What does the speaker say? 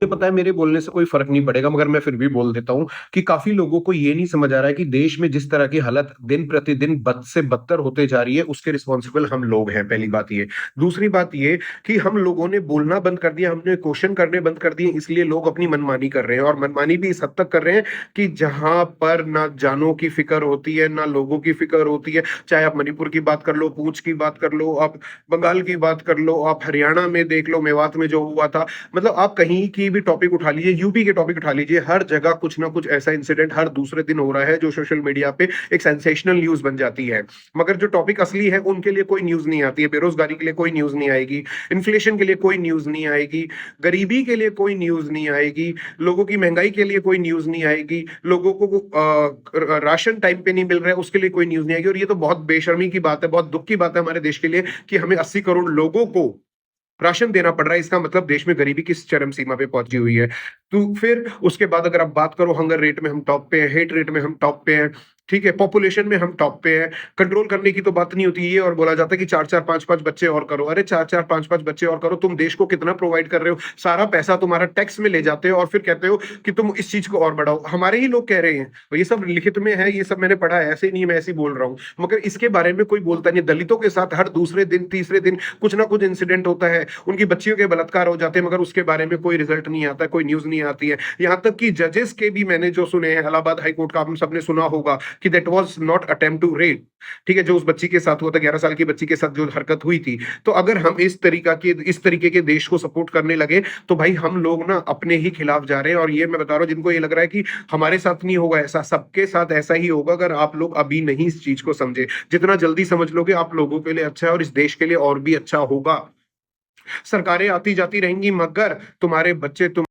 मुझे पता है मेरे बोलने से कोई फ़र्क नहीं पड़ेगा, मगर मैं फिर भी बोल देता हूँ कि काफ़ी लोगों को ये नहीं समझ आ रहा है कि देश में जिस तरह की हालत दिन-प्रतिदिन बद से बदतर होते जा रही है, उसके रिस्पॉन्सिबल हम लोग हैं, पहली बात ये। दूसरी बात ये कि हम लोगों ने बोलना बंद कर दिया, हमने क्वेश्चन करने बंद कर दिए, इसलिए लोग अपनी मनमानी कर रहे हैं और मनमानी भी इस हद तक कर रहे हैं कि जहाँ पर ना जानों की फ़िक्र होती है, ना लोगों की फ़िक्र होती है। चाहे आप मणिपुर की बात कर लो, पूंछ की बात कर लो, आप बंगाल की बात कर लो, आप हरियाणा में देख लो, मेवात में जो हुआ था। मतलब आप कहीं की भी टॉपिक उठा लीजिए, यूपी के टॉपिक उठा लीजिए, हर जगह कुछ ना कुछ ऐसा इंसिडेंट हर दूसरे दिन हो रहा है जो सोशल मीडिया पे एक सेंसेशनल न्यूज़ बन जाती है। मगर जो टॉपिक असली है उनके लिए कोई न्यूज़ नहीं आती है, बेरोज़गारी के लिए कोई न्यूज़ नहीं आएगी, इन्फ्लेशन के लिए कोई न्यूज़ नहीं आएगी, गरीबी के लिए कोई न्यूज़ नहीं आएगी, लोगों की महँगाई के लिए कोई न्यूज़ नहीं आएगी, लोगों को राशन टाइम पे नहीं मिल रहा है उसके लिए कोई न्यूज़ नहीं आएगी और ये तो बहुत बेशर्मी की बात है, बहुत दुःख की बात है हमारे देश के लिए कि हमें 80 करोड़ लोगों को राशन देना पड़ रहा है। इसका मतलब देश में गरीबी किस चरम सीमा पे पहुंची हुई है। तो फिर उसके बाद अगर आप बात करो, हंगर रेट में हम टॉप पे हैं, हेट रेट में हम टॉप पे हैं, ठीक है, पॉपुलेशन में हम टॉप पे हैं। कंट्रोल करने की तो बात नहीं होती है और बोला जाता है कि 4-4 5-5 बच्चे और करो। अरे 4-4 5-5 बच्चे और करो, तुम देश को कितना प्रोवाइड कर रहे हो? सारा पैसा तुम्हारा टैक्स में ले जाते हो और फिर कहते हो कि तुम इस चीज को और बढ़ाओ। हमारे ही लोग कह रहे हैं, और ये सब लिखित में है, ये सब मैंने पढ़ा है, ऐसे ही नहीं मैं ऐसे ही बोल रहा हूँ। मगर इसके बारे में कोई बोलता नहीं। दलितों के साथ हर दूसरे दिन तीसरे दिन कुछ ना कुछ इंसिडेंट होता है, उनकी बच्चियों के बलात्कार हो जाते हैं, मगर उसके बारे में कोई रिजल्ट नहीं आता, कोई न्यूज नहीं आती है। यहाँ तक कि जजेस के भी मैंने जो सुने हैं, इलाहाबाद हाई कोर्ट का आप सबने सुना होगा कि that was not attempt to rape, ठीक है, जो उस बच्ची के साथ हुआ था, 11 साल की बच्ची के साथ जो हरकत हुई थी। तो अगर हम इस तरीके के देश को सपोर्ट करने लगे तो भाई हम लोग ना अपने ही खिलाफ जा रहे हैं। और ये मैं बता रहा हूँ, जिनको ये लग रहा है कि हमारे साथ नहीं होगा ऐसा, सबके साथ ऐसा ही होगा अगर आप लोग अभी नहीं इस चीज को समझे। जितना जल्दी समझ लोगे आप लोगों के लिए अच्छा है और इस देश के लिए और भी अच्छा होगा। सरकारें आती जाती रहेंगी मगर तुम्हारे बच्चे